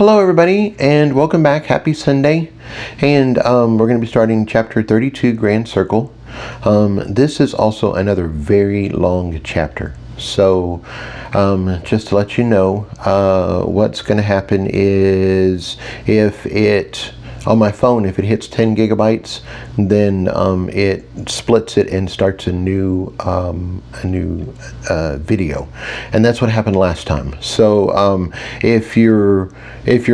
Hello everybody and welcome back. Happy Sunday. And we're going to be starting chapter 32, Grand Circle. This is also another very long chapter. So just to let you know, what's going to happen is if it on my phone, if it hits 10 gigabytes, then it splits it and starts a new video, and that's what happened last time. So if you're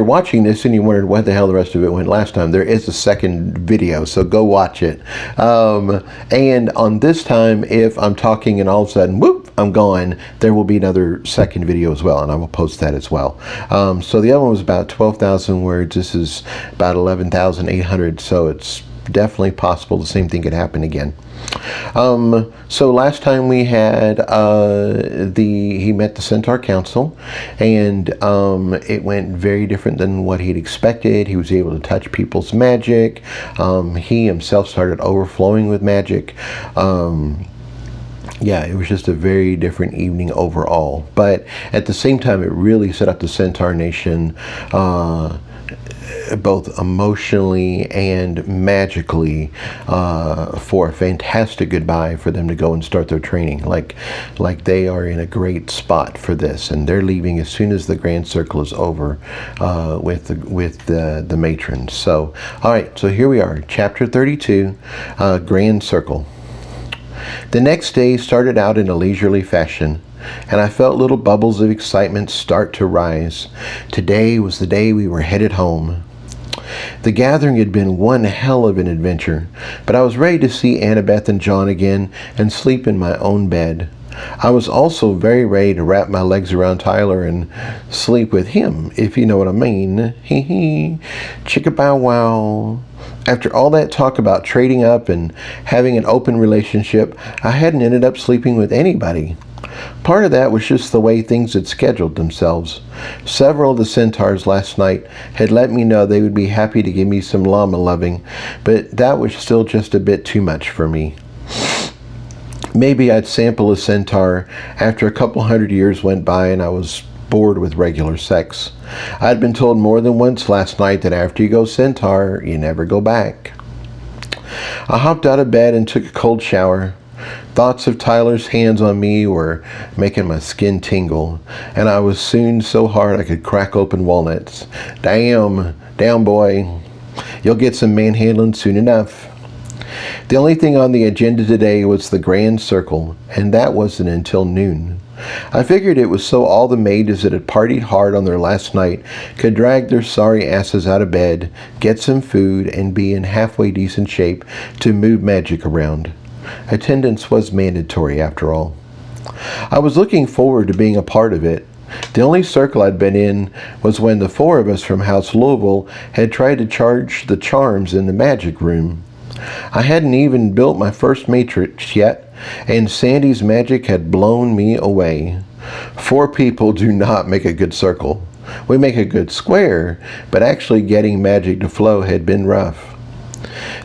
watching this and you wondered what the hell the rest of it went last time, there is a second video, so go watch it. And on this time, if I'm talking and all of a sudden, whoop, I'm gone, there will be another second video as well, and I will post that as well. So the other one was about 12,000 words. This is about 11,800, so it's definitely possible the same thing could happen again. So last time we had he met the Centaur Council, and it went very different than what he'd expected. He was able to touch people's magic. He himself started overflowing with magic. Yeah, it was just a very different evening overall. But at the same time, it really set up the Centaur Nation both emotionally and magically for a fantastic goodbye for them to go and start their training. Like they are in a great spot for this, and they're leaving as soon as the Grand Circle is over with the matrons. So, all right, so here we are, chapter 32, Grand Circle. The next day started out in a leisurely fashion, and I felt little bubbles of excitement start to rise. Today was the day we were headed home. The gathering had been one hell of an adventure, but I was ready to see Annabeth and John again and sleep in my own bed. I was also very ready to wrap my legs around Tyler and sleep with him, if you know what I mean. Hee hee. Chicka bow wow. After all that talk about trading up and having an open relationship, I hadn't ended up sleeping with anybody. Part of that was just the way things had scheduled themselves. Several of the centaurs last night had let me know they would be happy to give me some llama loving, but that was still just a bit too much for me. Maybe I'd sample a centaur after a couple hundred years went by and I was bored with regular sex. I'd been told more than once last night that after you go centaur, you never go back. I hopped out of bed and took a cold shower. Thoughts of Tyler's hands on me were making my skin tingle, and I was soon so hard I could crack open walnuts. Damn boy, you'll get some manhandling soon enough. The only thing on the agenda today was the Grand Circle, and that wasn't until noon. I figured it was so all the maidens that had partied hard on their last night could drag their sorry asses out of bed, get some food, and be in halfway decent shape to move magic around. Attendance was mandatory after all. I was looking forward to being a part of it. The only circle I'd been in was when the four of us from House Louisville had tried to charge the charms in the magic room. I hadn't even built my first matrix yet, and Sandy's magic had blown me away. 4 people do not make a good circle. We make a good square, but actually getting magic to flow had been rough.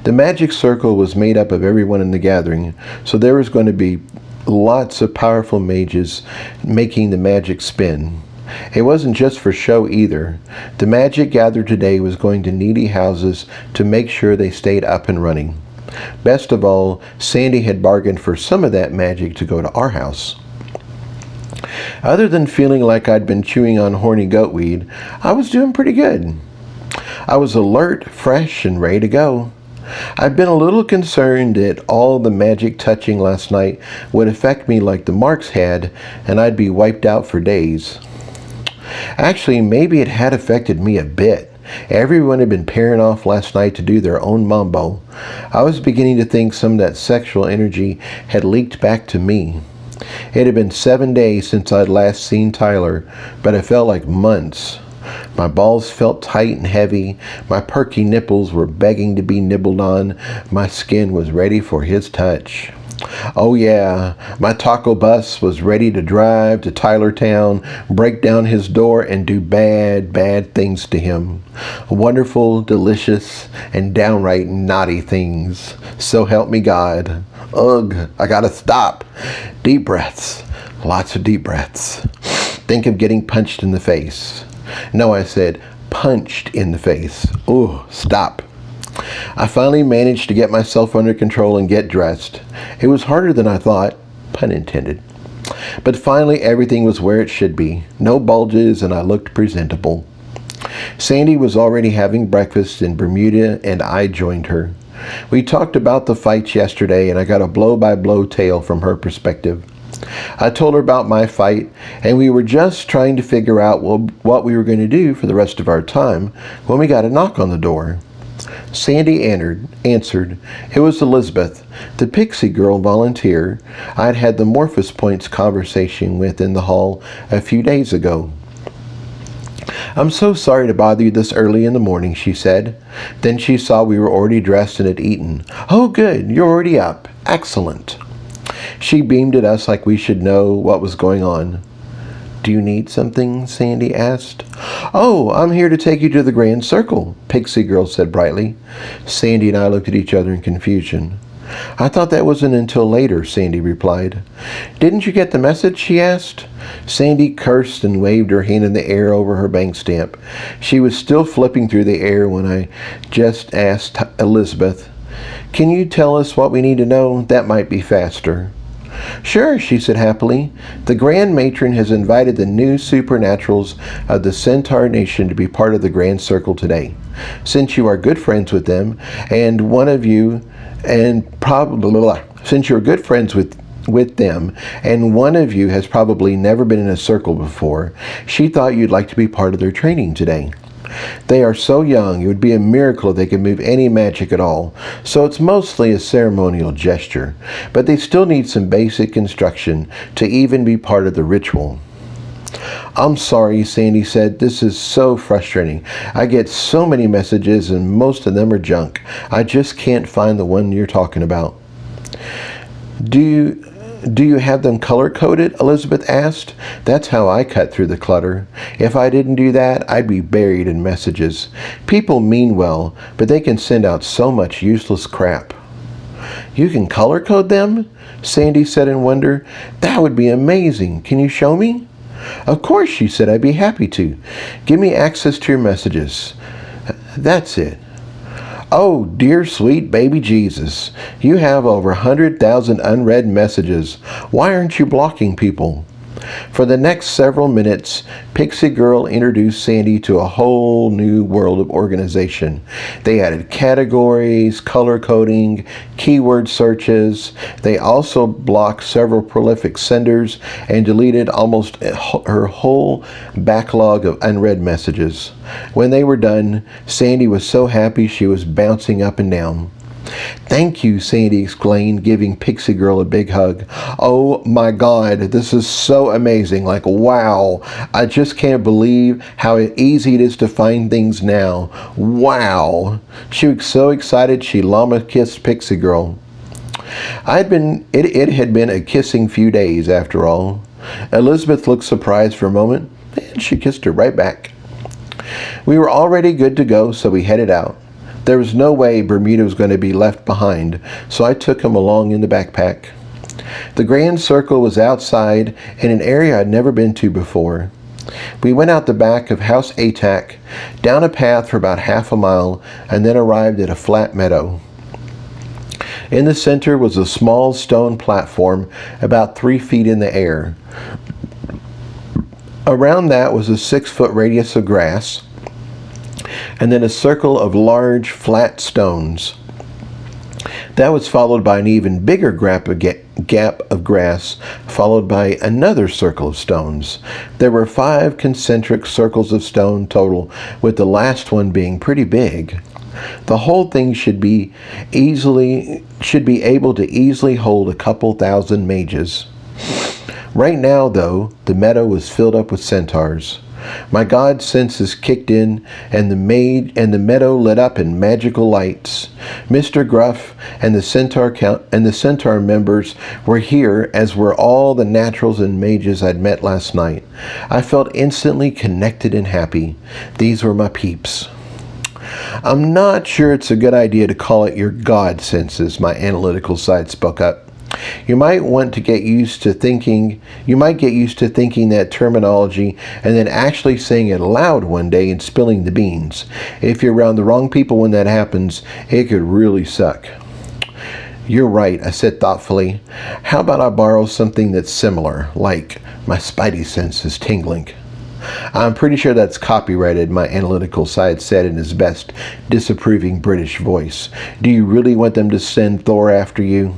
The magic circle was made up of everyone in the gathering, so there was going to be lots of powerful mages making the magic spin. It wasn't just for show either. The magic gathered today was going to needy houses to make sure they stayed up and running. Best of all, Sandy had bargained for some of that magic to go to our house. Other than feeling like I'd been chewing on horny goatweed, I was doing pretty good. I was alert, fresh, and ready to go. I'd been a little concerned that all the magic touching last night would affect me like the marks had, and I'd be wiped out for days. Actually, maybe it had affected me a bit. Everyone had been pairing off last night to do their own mambo. I was beginning to think some of that sexual energy had leaked back to me. It had been 7 days since I'd last seen Tyler, but it felt like months. My balls felt tight and heavy. My perky nipples were begging to be nibbled on. My skin was ready for his touch. Oh yeah, my taco bus was ready to drive to Tylertown, break down his door, and do bad things to him. Wonderful, delicious, and downright naughty things. So help me God. Ugh, I gotta stop. Deep breaths. Lots of deep breaths. Think of getting punched in the face. No, I said, punched in the face. Ooh, stop. I finally managed to get myself under control and get dressed. It was harder than I thought, pun intended. But finally everything was where it should be. No bulges, and I looked presentable. Sandy was already having breakfast in Bermuda, and I joined her. We talked about the fights yesterday, and I got a blow-by-blow tale from her perspective. I told her about my fight, and we were just trying to figure out what we were going to do for the rest of our time when we got a knock on the door. Sandy answered. It was Elizabeth, the Pixie Girl volunteer I'd had the Morphus Points conversation with in the hall a few days ago. I'm so sorry to bother you this early in the morning, she said. Then she saw we were already dressed and had eaten. Oh, good, you're already up. Excellent. She beamed at us like we should know what was going on. Do you need something? Sandy asked. Oh, I'm here to take you to the Grand Circle, Pixie Girl said brightly. Sandy and I looked at each other in confusion. I thought that wasn't until later, Sandy replied. Didn't you get the message? She asked. Sandy cursed and waved her hand in the air over her bank stamp. She was still flipping through the air when I just asked Elizabeth, Can you tell us what we need to know? That might be faster. Sure, she said happily. The Grand Matron has invited the new supernaturals of the Centaur Nation to be part of the Grand Circle today. Since you are good friends with them, and one of you, and probably, since you're good friends with them, and one of you has probably never been in a circle before, she thought you'd like to be part of their training today. They are so young, it would be a miracle if they could move any magic at all, so it's mostly a ceremonial gesture, but they still need some basic instruction to even be part of the ritual. I'm sorry, Sandy said. This is so frustrating. I get so many messages and most of them are junk. I just can't find the one you're talking about. Do you have them color-coded? Elizabeth asked. That's how I cut through the clutter. If I didn't do that, I'd be buried in messages. People mean well, but they can send out so much useless crap. You can color-code them? Sandy said in wonder. That would be amazing. Can you show me? Of course, she said. I'd be happy to. Give me access to your messages. That's it. Oh, dear sweet baby Jesus, you have over 100,000 unread messages. Why aren't you blocking people? For the next several minutes, Pixie Girl introduced Sandy to a whole new world of organization. They added categories, color coding, keyword searches. They also blocked several prolific senders and deleted almost her whole backlog of unread messages. When they were done, Sandy was so happy she was bouncing up and down. Thank you, Sandy exclaimed, giving Pixie Girl a big hug. Oh my God, this is so amazing. Like, wow. I just can't believe how easy it is to find things now. Wow. She was so excited she llama kissed Pixie Girl. It had been a kissing few days after all. Elizabeth looked surprised for a moment, and she kissed her right back. We were already good to go, so we headed out. There was no way Bermuda was going to be left behind, so I took him along in the backpack. The Grand Circle was outside in an area I'd never been to before. We went out the back of House Atac, down a path for about half a mile, and then arrived at a flat meadow. In the center was a small stone platform about 3 feet in the air. Around that was a 6-foot radius of grass, and then a circle of large, flat stones. That was followed by an even bigger gap of grass, followed by another circle of stones. There were 5 concentric circles of stone total, with the last one being pretty big. The whole thing should be able to easily hold a couple thousand mages. Right now, though, the meadow was filled up with centaurs. My god senses kicked in, and the meadow lit up in magical lights. Mr. Gruff and the centaur members were here, as were all the naturals and mages I'd met last night. I felt instantly connected and happy. These were my peeps. I'm not sure it's a good idea to call it your god senses, my analytical side spoke up. You might get used to thinking that terminology and then actually saying it aloud one day and spilling the beans. If you're around the wrong people when that happens, it could really suck. You're right, I said thoughtfully. How about I borrow something that's similar, like my spidey sense is tingling? I'm pretty sure that's copyrighted, my analytical side said in his best disapproving British voice. Do you really want them to send Thor after you?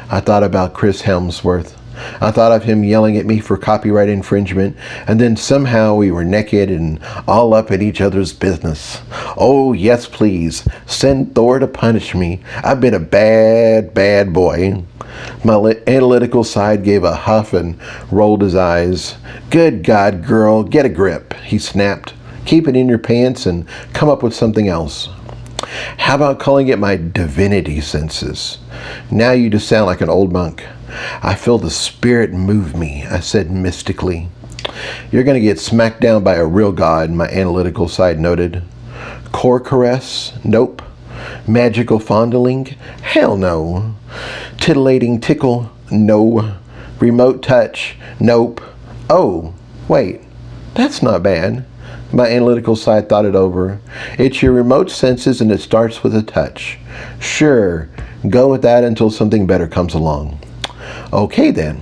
I thought about Chris Hemsworth. I thought of him yelling at me for copyright infringement, and then somehow we were naked and all up in each other's business. Oh, yes, please. Send Thor to punish me. I've been a bad, bad boy. My analytical side gave a huff and rolled his eyes. Good God, girl, get a grip, he snapped. Keep it in your pants and come up with something else. How about calling it my divinity senses? Now you just sound like an old monk. I feel the spirit move me, I said mystically. You're going to get smacked down by a real god, my analytical side noted. Core caress? Nope. Magical fondling? Hell no. Titillating tickle? No. Remote touch? Nope. Oh, wait. That's not bad. My analytical side thought it over. It's your remote senses and it starts with a touch. Sure, go with that until something better comes along. Okay then.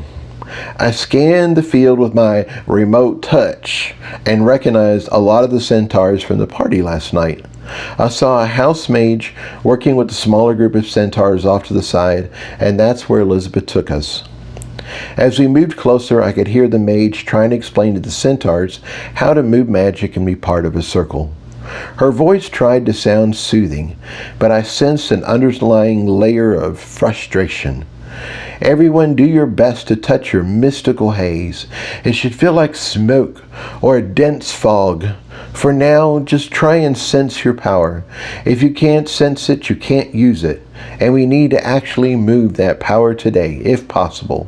I scanned the field with my remote touch and recognized a lot of the centaurs from the party last night. I saw a house mage working with a smaller group of centaurs off to the side, and that's where Elizabeth took us. As we moved closer, I could hear the mage trying to explain to the centaurs how to move magic and be part of a circle. Her voice tried to sound soothing, but I sensed an underlying layer of frustration. Everyone do your best to touch your mystical haze. It should feel like smoke or a dense fog. For now, just try and sense your power. If you can't sense it, you can't use it. And we need to actually move that power today, if possible.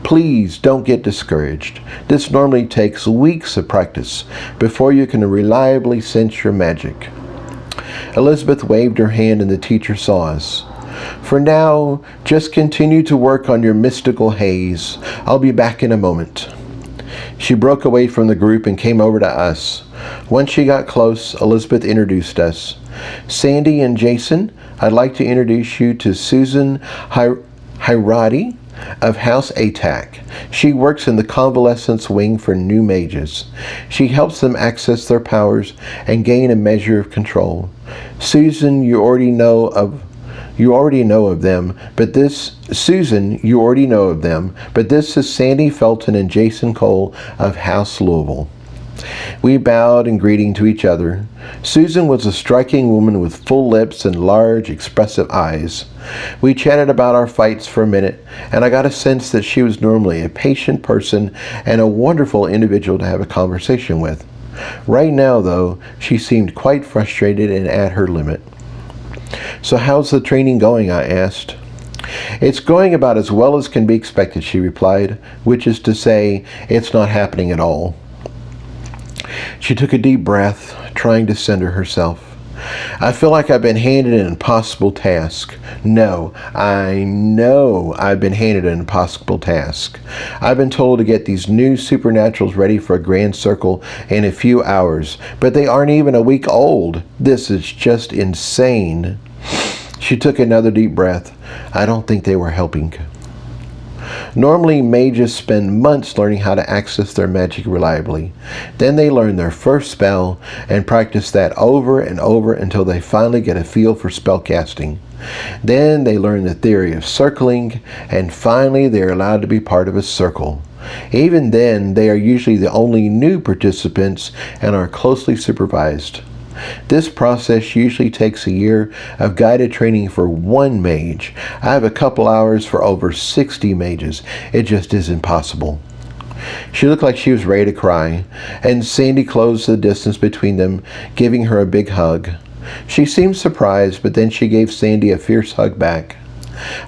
Please don't get discouraged. This normally takes weeks of practice before you can reliably sense your magic. Elizabeth waved her hand and the teacher saw us. For now, just continue to work on your mystical haze. I'll be back in a moment. She broke away from the group and came over to us. Once she got close, Elizabeth introduced us. Sandy and Jason, I'd like to introduce you to Susan Hirati of House ATAC. She works in the convalescence wing for new mages. She helps them access their powers and gain a measure of control. Susan, you already know of them, but this is Sandy Felton and Jason Cole of House Louisville. We bowed in greeting to each other. Susan was a striking woman with full lips and large, expressive eyes. We chatted about our fights for a minute, and I got a sense that she was normally a patient person and a wonderful individual to have a conversation with. Right now, though, she seemed quite frustrated and at her limit. So how's the training going? I asked. It's going about as well as can be expected, she replied, which is to say, it's not happening at all. She took a deep breath, trying to center herself. I feel like I've been handed an impossible task. No, I know I've been handed an impossible task. I've been told to get these new supernaturals ready for a grand circle in a few hours, but they aren't even a week old. This is just insane. She took another deep breath. I don't think they were helping. Normally, mages spend months learning how to access their magic reliably. Then they learn their first spell and practice that over and over until they finally get a feel for spell casting. Then they learn the theory of circling, and finally they are allowed to be part of a circle. Even then, they are usually the only new participants and are closely supervised. This process usually takes a year of guided training for one mage. I have a couple hours for over 60 mages. It just isn't possible. She looked like she was ready to cry, and Sandy closed the distance between them, giving her a big hug. She seemed surprised, but then she gave Sandy a fierce hug back.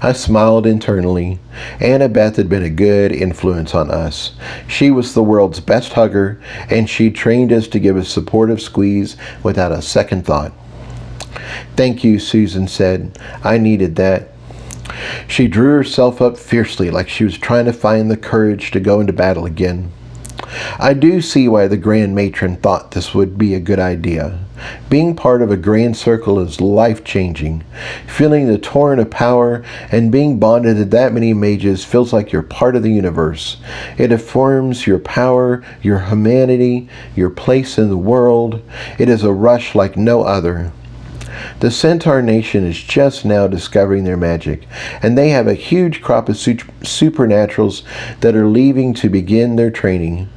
I smiled internally. Annabeth had been a good influence on us. She was the world's best hugger, and she trained us to give a supportive squeeze without a second thought. Thank you, Susan said. I needed that. She drew herself up fiercely like she was trying to find the courage to go into battle again. I do see why the Grand Matron thought this would be a good idea. Being part of a grand circle is life-changing. Feeling the torrent of power and being bonded to that many mages feels like you're part of the universe. It affirms your power, your humanity, your place in the world. It is a rush like no other. The Centaur Nation is just now discovering their magic, and they have a huge crop of supernaturals that are leaving to begin their training.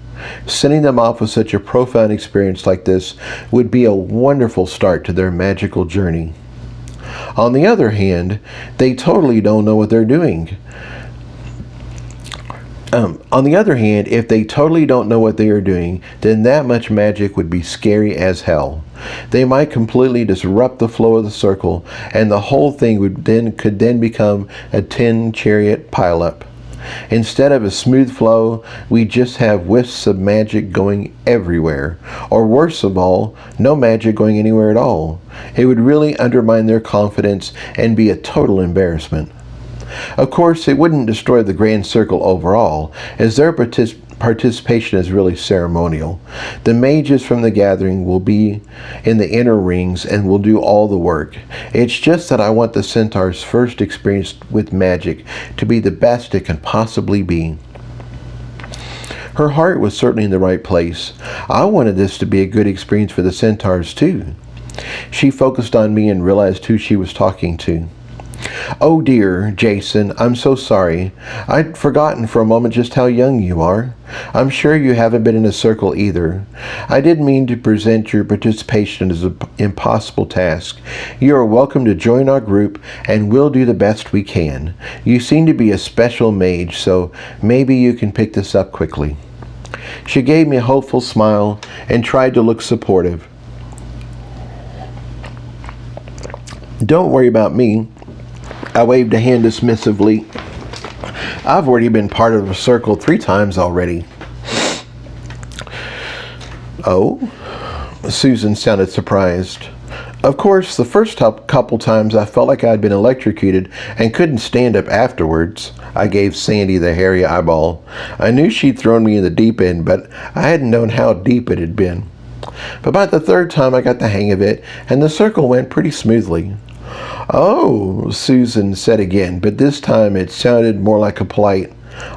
Sending them off with such a profound experience like this would be a wonderful start to their magical journey. On the other hand, they totally don't know what they're doing. If they totally don't know what they are doing, then that much magic would be scary as hell. They might completely disrupt the flow of the circle, and the whole thing could then become a 10-chariot pileup. Instead of a smooth flow, we just have wisps of magic going everywhere. Or worse of all, no magic going anywhere at all. It would really undermine their confidence and be a total embarrassment. Of course, it wouldn't destroy the Grand Circle overall, as their participation is really ceremonial. The mages from the gathering will be in the inner rings and will do all the work. It's just that I want the Centaur's first experience with magic to be the best it can possibly be. Her heart was certainly in the right place. I wanted this to be a good experience for the Centaurs too. She focused on me and realized who she was talking to. "Oh dear, Jason, I'm so sorry. I'd forgotten for a moment just how young you are. I'm sure you haven't been in a circle either. I didn't mean to present your participation as an impossible task. You are welcome to join our group, and we'll do the best we can. You seem to be a special mage, so maybe you can pick this up quickly." She gave me a hopeful smile and tried to look supportive. "Don't worry about me." I waved a hand dismissively. "I've already been part of a circle 3 times already." "Oh?" Susan sounded surprised. "Of course, the first couple times I felt like I'd been electrocuted and couldn't stand up afterwards." I gave Sandy the hairy eyeball. I knew she'd thrown me in the deep end, but I hadn't known how deep it had been. But by the 3rd time I got the hang of it, and the circle went pretty smoothly. "Oh," Susan said again, but this time it sounded more like a polite,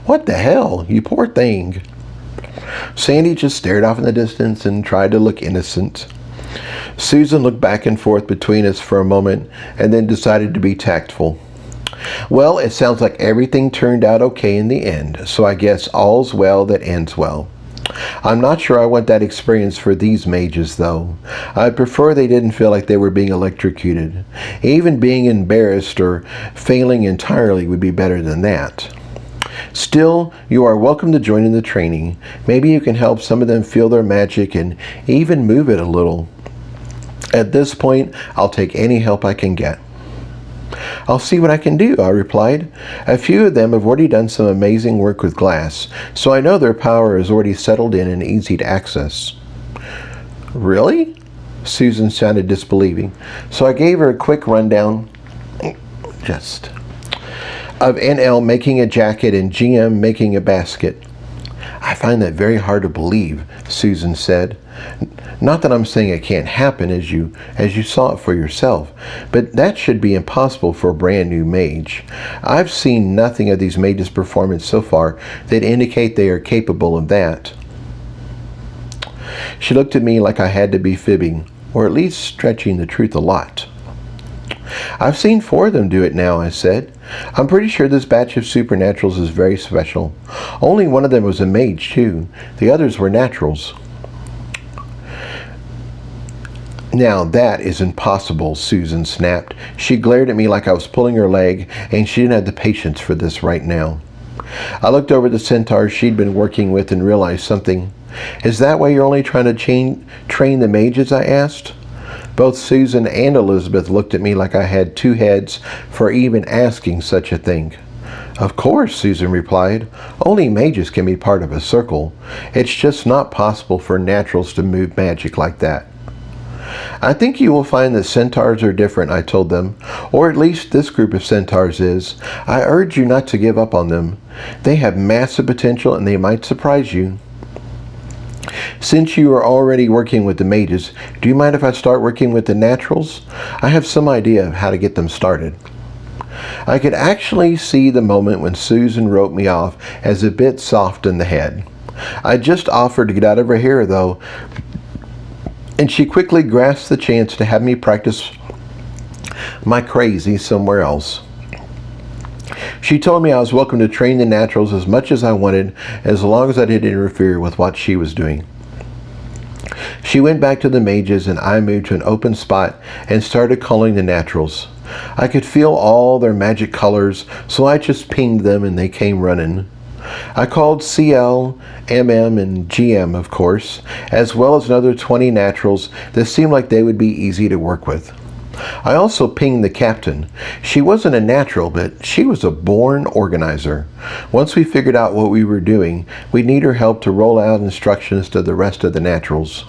"What the hell, you poor thing." Sandy just stared off in the distance and tried to look innocent. Susan looked back and forth between us for a moment and then decided to be tactful. "Well, it sounds like everything turned out okay in the end, so I guess all's well that ends well. I'm not sure I want that experience for these mages, though. I'd prefer they didn't feel like they were being electrocuted. Even being embarrassed or failing entirely would be better than that. Still, you are welcome to join in the training. Maybe you can help some of them feel their magic and even move it a little. At this point, I'll take any help I can get." "I'll see what I can do," I replied. "A few of them have already done some amazing work with glass, so I know their power is already settled in and easy to access." "Really?" Susan sounded disbelieving, so I gave her a quick rundown of NL making a jacket and GM making a basket. "I find that very hard to believe," Susan said. "Not that I'm saying it can't happen as you saw it for yourself, but that should be impossible for a brand new mage. I've seen nothing of these mages' performance so far that indicate they are capable of that." She looked at me like I had to be fibbing, or at least stretching the truth a lot. "I've seen 4 of them do it now," I said. "I'm pretty sure this batch of supernaturals is very special. Only one of them was a mage, too. The others were naturals." "Now that is impossible," Susan snapped. She glared at me like I was pulling her leg, and she didn't have the patience for this right now. I looked over the centaurs she'd been working with and realized something. "Is that why you're only trying to train the mages?" I asked. Both Susan and Elizabeth looked at me like I had 2 heads for even asking such a thing. "Of course," Susan replied. "Only mages can be part of a circle. It's just not possible for naturals to move magic like that." I think you will find that centaurs are different, I told them. Or at least this group of centaurs is. I urge you not to give up on them. They have massive potential and they might surprise you. Since you are already working with the mages, do you mind if I start working with the naturals? I have some idea of how to get them started. I could actually see the moment when Susan wrote me off as a bit soft in the head. I just offered to get out of her hair, though, and she quickly grasped the chance to have me practice my crazy somewhere else. She told me I was welcome to train the naturals as much as I wanted, as long as I didn't interfere with what she was doing. She went back to the mages and I moved to an open spot and started calling the naturals. I could feel all their magic colors, so I just pinged them and they came running. I called CL, MM, and GM, of course, as well as another 20 naturals that seemed like they would be easy to work with. I also pinged the captain. She wasn't a natural, but she was a born organizer. Once we figured out what we were doing, we'd need her help to roll out instructions to the rest of the naturals.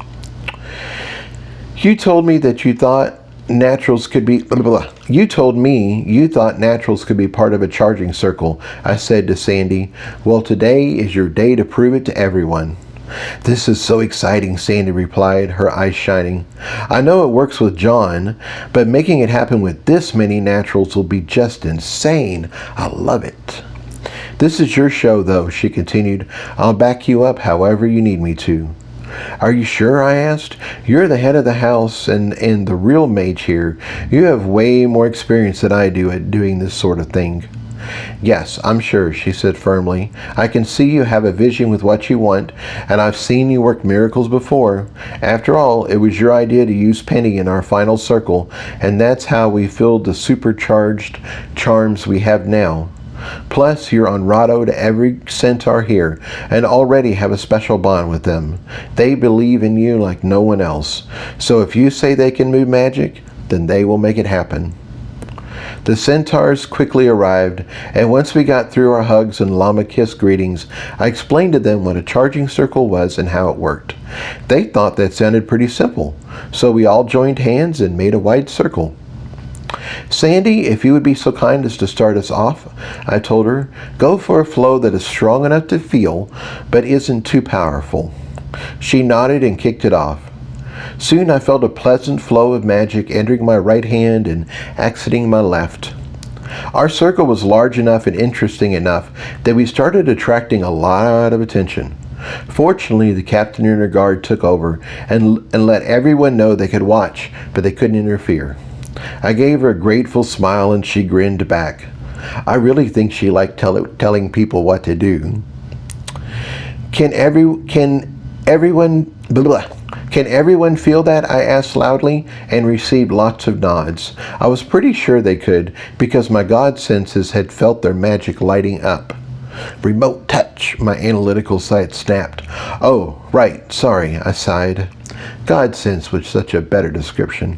You told me that you thought naturals could be You told me you thought naturals could be part of a charging circle, I said to Sandy. Well, today is your day to prove it to everyone. This is so exciting, Sandy replied, her eyes shining. I know it works with John, but making it happen with this many naturals will be just insane. I love it. This is your show, though, she continued. I'll back you up however you need me to. Are you sure? I asked. You're the head of the house and the real mage here. You have way more experience than I do at doing this sort of thing. Yes, I'm sure, she said firmly. I can see you have a vision with what you want, and I've seen you work miracles before. After all, it was your idea to use Penny in our final circle, and that's how we filled the supercharged charms we have now. Plus, you're on Rado to every centaur here, and already have a special bond with them. They believe in you like no one else. So if you say they can move magic, then they will make it happen. The centaurs quickly arrived, and once we got through our hugs and llama kiss greetings, I explained to them what a charging circle was and how it worked. They thought that sounded pretty simple, so we all joined hands and made a wide circle. Sandy, if you would be so kind as to start us off, I told her, go for a flow that is strong enough to feel, but isn't too powerful. She nodded and kicked it off. Soon I felt a pleasant flow of magic entering my right hand and exiting my left. Our circle was large enough and interesting enough that we started attracting a lot of attention. Fortunately, the captain and her guard took over and let everyone know they could watch, but they couldn't interfere. I gave her a grateful smile and she grinned back. I really think she liked telling people what to do. Can everyone feel that? I asked loudly and received lots of nods. I was pretty sure they could because my god senses had felt their magic lighting up. Remote touch, my analytical sight snapped. Oh, right, sorry, I sighed. God sense was such a better description.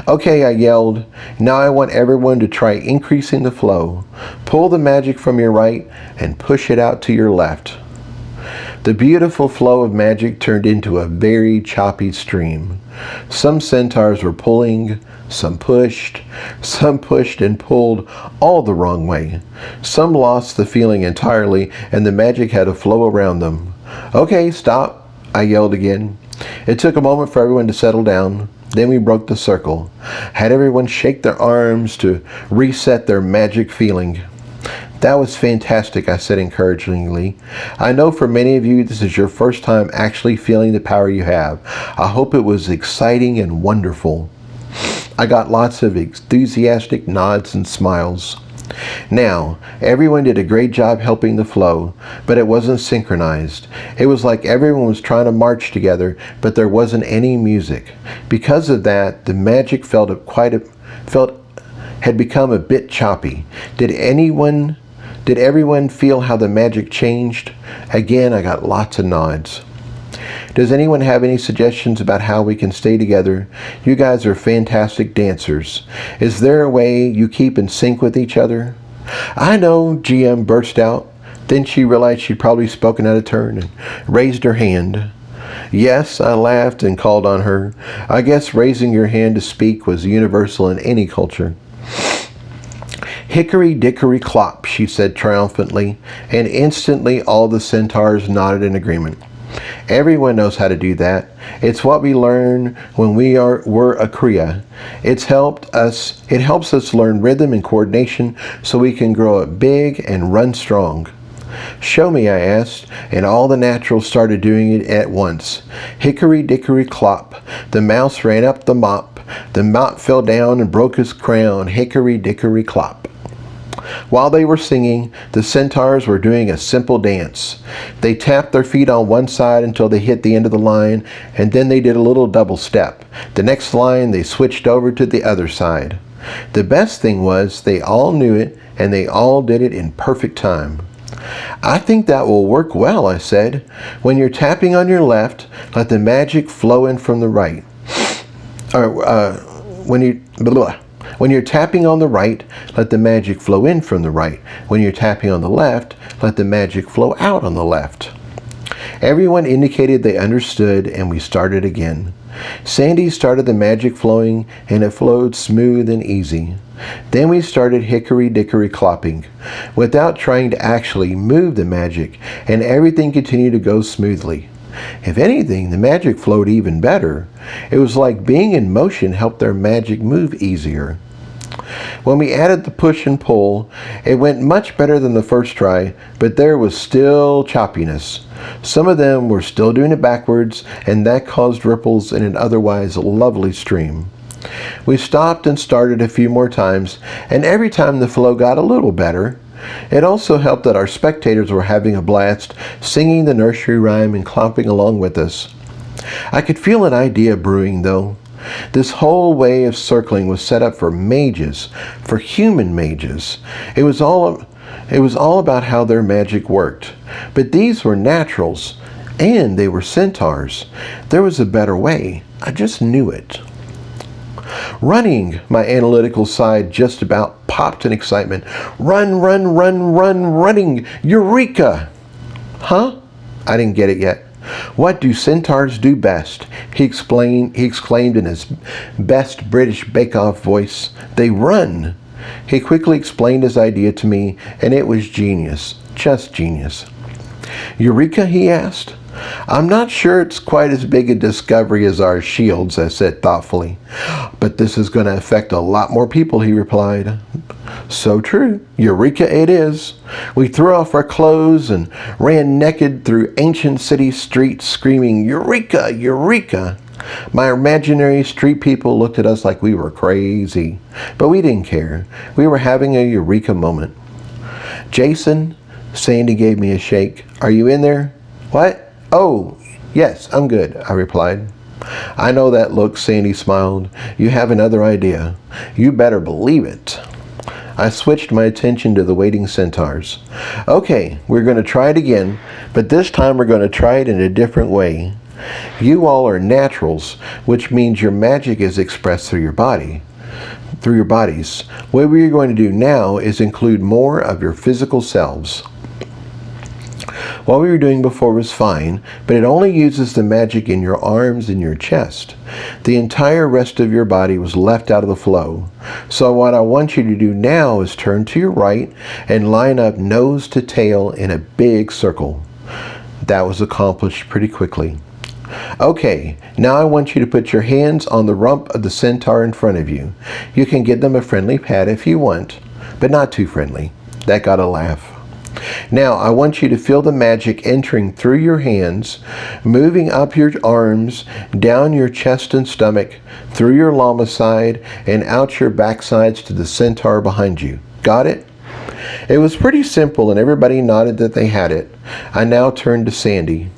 Okay, I yelled. Now I want everyone to try increasing the flow. Pull the magic from your right and push it out to your left. The beautiful flow of magic turned into a very choppy stream. Some centaurs were pulling, some pushed and pulled all the wrong way. Some lost the feeling entirely and the magic had to flow around them. Okay, stop, I yelled again. It took a moment for everyone to settle down. Then we broke the circle. Had everyone shake their arms to reset their magic feeling. That was fantastic, I said encouragingly. I know for many of you this is your first time actually feeling the power you have. I hope it was exciting and wonderful. I got lots of enthusiastic nods and smiles. Now, everyone did a great job helping the flow, but it wasn't synchronized. It was like everyone was trying to march together, but there wasn't any music. Because of that, the magic had become a bit choppy. Did everyone feel how the magic changed? Again, I got lots of nods. Does anyone have any suggestions about how we can stay together? You guys are fantastic dancers. Is there a way you keep in sync with each other? I know, GM burst out. Then she realized she'd probably spoken out of turn and raised her hand. Yes, I laughed and called on her. I guess raising your hand to speak was universal in any culture. Hickory dickory clop, she said triumphantly, and instantly all the centaurs nodded in agreement. Everyone knows how to do that. It's what we learn when we're a Kriya. It helps us learn rhythm and coordination so we can grow up big and run strong. Show me, I asked, and all the naturals started doing it at once. Hickory dickory clop. The mouse ran up the mop. The mop fell down and broke his crown. Hickory dickory clop. While they were singing, the centaurs were doing a simple dance. They tapped their feet on one side until they hit the end of the line, and then they did a little double step. The next line, they switched over to the other side. The best thing was they all knew it, and they all did it in perfect time. I think that will work well, I said. When you're tapping on your left, let the magic flow in from the right. When you're tapping on the right, let the magic flow in from the right. When you're tapping on the left, let the magic flow out on the left. Everyone indicated they understood, and we started again. Sandy started the magic flowing, and it flowed smooth and easy. Then we started hickory dickory clopping, without trying to actually move the magic, and everything continued to go smoothly. If anything, the magic flowed even better. It was like being in motion helped their magic move easier. When we added the push and pull, it went much better than the first try, but there was still choppiness. Some of them were still doing it backwards, and that caused ripples in an otherwise lovely stream. We stopped and started a few more times, and every time the flow got a little better. It also helped that our spectators were having a blast, singing the nursery rhyme and clomping along with us. I could feel an idea brewing, though. This whole way of circling was set up for mages, for human mages. It was all about how their magic worked. But these were naturals, and they were centaurs. There was a better way. I just knew it. Running, my analytical side just about popped in excitement. Run, run, run, run, running! Eureka! Huh? I didn't get it yet. What do centaurs do best? He exclaimed in his best British bake-off voice. They run. He quickly explained his idea to me, and it was genius. Just genius. Eureka, he asked. I'm not sure it's quite as big a discovery as our shields, I said thoughtfully. But this is going to affect a lot more people, he replied. So true. Eureka it is. We threw off our clothes and ran naked through ancient city streets screaming, Eureka! Eureka! My imaginary street people looked at us like we were crazy. But we didn't care. We were having a Eureka moment. Jason, Sandy gave me a shake. Are you in there? What? Oh, yes, I'm good, I replied. I know that look, Sandy smiled. You have another idea. You better believe it. I switched my attention to the waiting centaurs. Okay, we're going to try it again, but this time we're going to try it in a different way. You all are naturals, which means your magic is expressed through your bodies. What we're going to do now is include more of your physical selves. What we were doing before was fine, but it only uses the magic in your arms and your chest. The entire rest of your body was left out of the flow. So what I want you to do now is turn to your right and line up nose to tail in a big circle. That was accomplished pretty quickly. Okay, now I want you to put your hands on the rump of the centaur in front of you. You can give them a friendly pat if you want, but not too friendly. That got a laugh. Now, I want you to feel the magic entering through your hands, moving up your arms, down your chest and stomach, through your llama side, and out your backsides to the centaur behind you. Got it? It was pretty simple, and everybody nodded that they had it. I now turned to Sandy.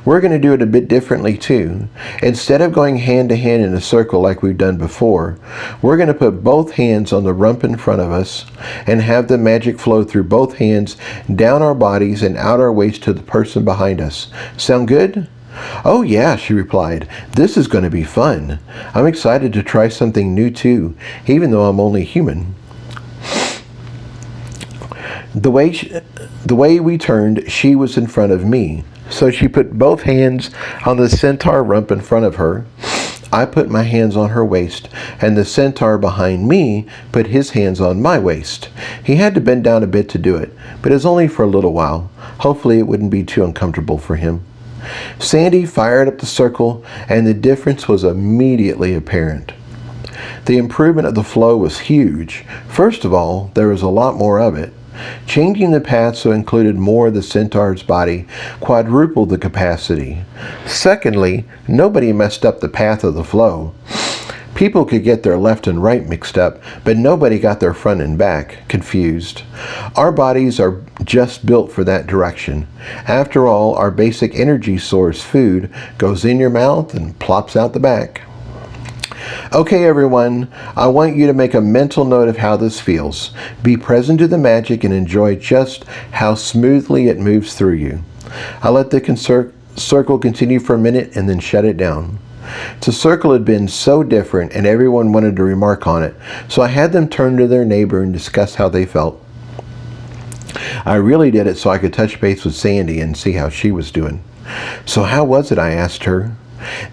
We're going to do it a bit differently too. Instead of going hand to hand in a circle like we've done before, we're going to put both hands on the rump in front of us and have the magic flow through both hands, down our bodies and out our waist to the person behind us. Sound good? Oh yeah, she replied. This is going to be fun. I'm excited to try something new too, even though I'm only human. The way we turned, she was in front of me. So she put both hands on the centaur rump in front of her. I put my hands on her waist, and the centaur behind me put his hands on my waist. He had to bend down a bit to do it, but it was only for a little while. Hopefully it wouldn't be too uncomfortable for him. Sandy fired up the circle, and the difference was immediately apparent. The improvement of the flow was huge. First of all, there was a lot more of it. Changing the path so it included more of the centaur's body quadrupled the capacity. Secondly, nobody messed up the path of the flow. People could get their left and right mixed up, but nobody got their front and back confused. Our bodies are just built for that direction. After all, our basic energy source, food, goes in your mouth and plops out the back. Okay, everyone, I want you to make a mental note of how this feels. Be present to the magic and enjoy just how smoothly it moves through you. I let the circle continue for a minute and then shut it down. The circle had been so different and everyone wanted to remark on it, so I had them turn to their neighbor and discuss how they felt. I really did it so I could touch base with Sandy and see how she was doing. So how was it? I asked her.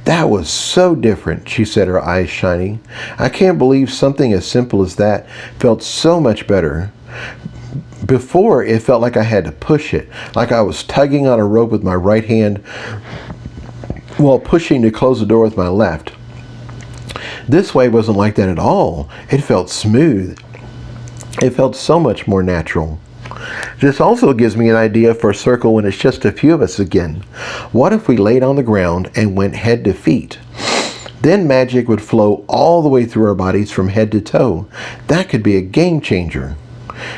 That was so different, she said, her eyes shining. I can't believe something as simple as that felt so much better. Before, it felt like I had to push it, like I was tugging on a rope with my right hand while pushing to close the door with my left. This way wasn't like that at all. It felt smooth. It felt so much more natural. This also gives me an idea for a circle when it's just a few of us again. What if we laid on the ground and went head to feet? Then magic would flow all the way through our bodies from head to toe. That could be a game changer.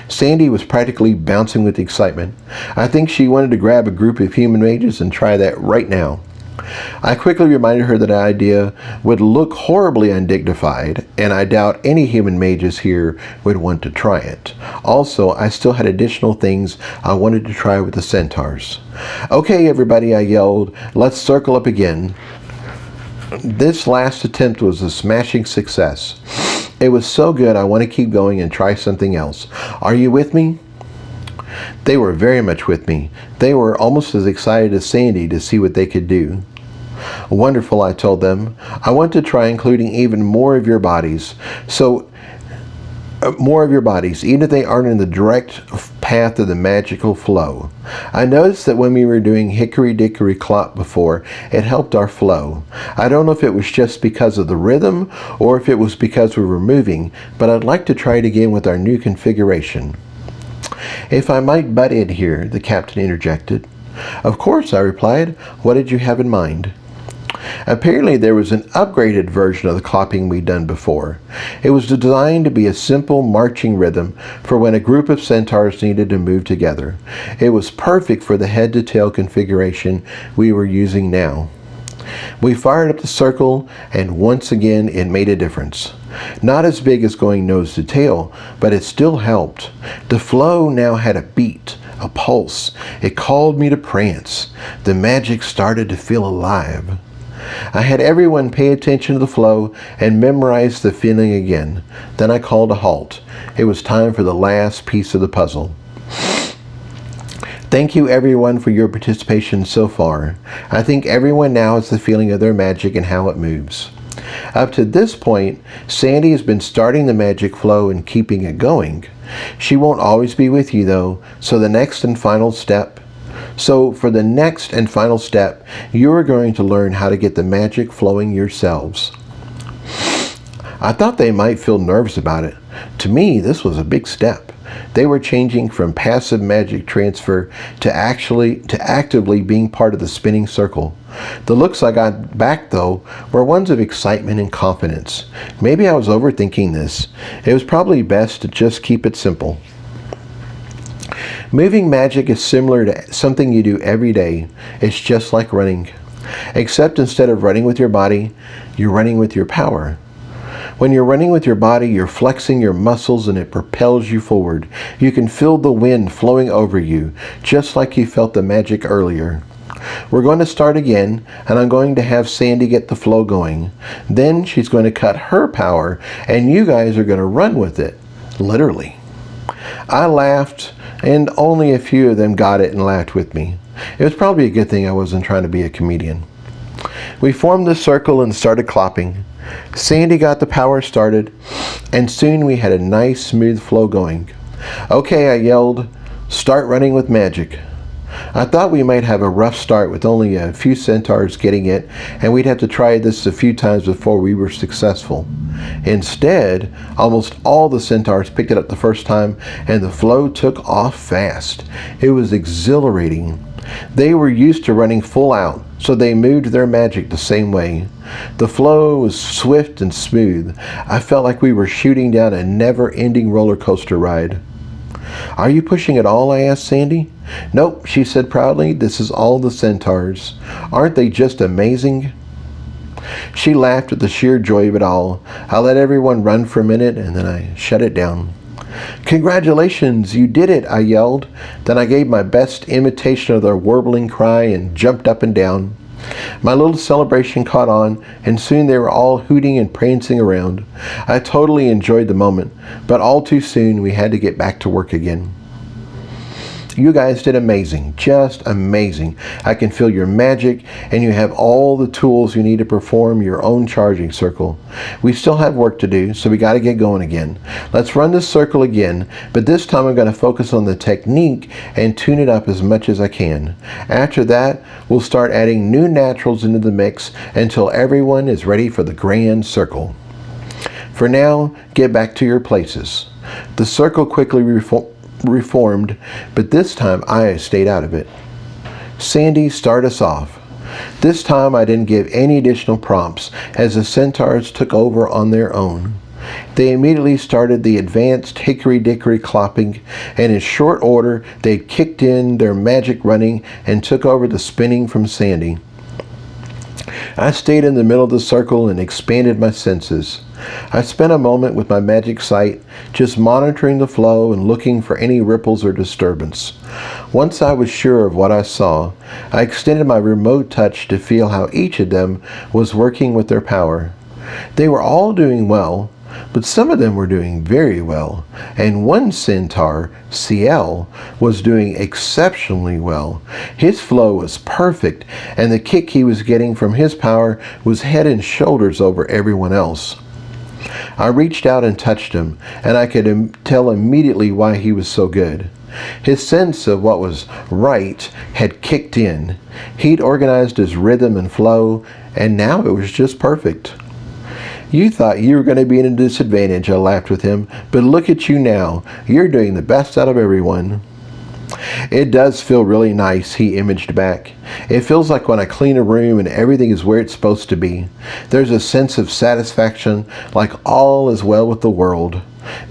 Sandy was practically bouncing with excitement. I think she wanted to grab a group of human mages and try that right now. I quickly reminded her that the idea would look horribly undignified, and I doubt any human mages here would want to try it. Also, I still had additional things I wanted to try with the centaurs. Okay, everybody, I yelled, let's circle up again. This last attempt was a smashing success. It was so good I want to keep going and try something else. Are you with me? They were very much with me. They were almost as excited as Sandy to see what they could do. Wonderful, I told them. I want to try including even more of your bodies. More of your bodies, even if they aren't in the direct path of the magical flow. I noticed that when we were doing hickory dickory clop before, it helped our flow. I don't know if it was just because of the rhythm or if it was because we were moving, but I'd like to try it again with our new configuration. If I might butt in here, the captain interjected. Of course, I replied. What did you have in mind? Apparently there was an upgraded version of the clopping we'd done before. It was designed to be a simple marching rhythm for when a group of centaurs needed to move together. It was perfect for the head-to-tail configuration we were using now. We fired up the circle, and once again it made a difference. Not as big as going nose to tail, but it still helped. The flow now had a beat, a pulse. It called me to prance. The magic started to feel alive. I had everyone pay attention to the flow and memorize the feeling again. Then I called a halt. It was time for the last piece of the puzzle. Thank you everyone for your participation so far. I think everyone now has the feeling of their magic and how it moves. Up to this point, Sandy has been starting the magic flow and keeping it going. She won't always be with you though, so for the next and final step, you are going to learn how to get the magic flowing yourselves. I thought they might feel nervous about it. To me, this was a big step. They were changing from passive magic transfer to actively being part of the spinning circle. The looks I got back, though, were ones of excitement and confidence. Maybe I was overthinking this. It was probably best to just keep it simple. Moving magic is similar to something you do every day. It's just like running. Except instead of running with your body, you're running with your power. When you're running with your body, you're flexing your muscles and it propels you forward. You can feel the wind flowing over you, just like you felt the magic earlier. We're going to start again, and I'm going to have Sandy get the flow going. Then she's going to cut her power, and you guys are going to run with it. Literally. I laughed, and only a few of them got it and laughed with me. It was probably a good thing I wasn't trying to be a comedian. We formed the circle and started clopping. Sandy got the power started, and soon we had a nice smooth flow going. "Okay," I yelled, "start running with magic." I thought we might have a rough start with only a few centaurs getting it, and we'd have to try this a few times before we were successful. Instead, almost all the centaurs picked it up the first time, and the flow took off fast. It was exhilarating. They were used to running full out, so they moved their magic the same way. The flow was swift and smooth. I felt like we were shooting down a never-ending roller coaster ride. "Are you pushing it all?" I asked Sandy. "Nope," she said proudly. "This is all the centaurs. Aren't they just amazing?" She laughed at the sheer joy of it all. I let everyone run for a minute, and then I shut it down. "Congratulations, you did it," I yelled. Then I gave my best imitation of their warbling cry and jumped up and down. My little celebration caught on, and soon they were all hooting and prancing around. I totally enjoyed the moment, but all too soon we had to get back to work again. You guys did amazing, just amazing. I can feel your magic, and you have all the tools you need to perform your own charging circle. We still have work to do, so we got to get going again. Let's run this circle again, but this time I'm going to focus on the technique and tune it up as much as I can. After that, we'll start adding new naturals into the mix until everyone is ready for the grand circle. For now, get back to your places. The circle quickly reformed, but this time I stayed out of it. Sandy, start us off. This time I didn't give any additional prompts, as the centaurs took over on their own. They immediately started the advanced hickory-dickory clopping, and in short order they kicked in their magic running and took over the spinning from Sandy. I stayed in the middle of the circle and expanded my senses. I spent a moment with my magic sight, just monitoring the flow and looking for any ripples or disturbance. Once I was sure of what I saw, I extended my remote touch to feel how each of them was working with their power. They were all doing well, but some of them were doing very well, and one centaur, CL, was doing exceptionally well. His flow was perfect, and the kick he was getting from his power was head and shoulders over everyone else. I reached out and touched him, and I could tell immediately why he was so good. His sense of what was right had kicked in. He'd organized his rhythm and flow, and now it was just perfect. "You thought you were going to be in a disadvantage," I laughed with him, "but look at you now. You're doing the best out of everyone." "It does feel really nice," he imaged back. "It feels like when I clean a room and everything is where it's supposed to be. There's a sense of satisfaction, like all is well with the world.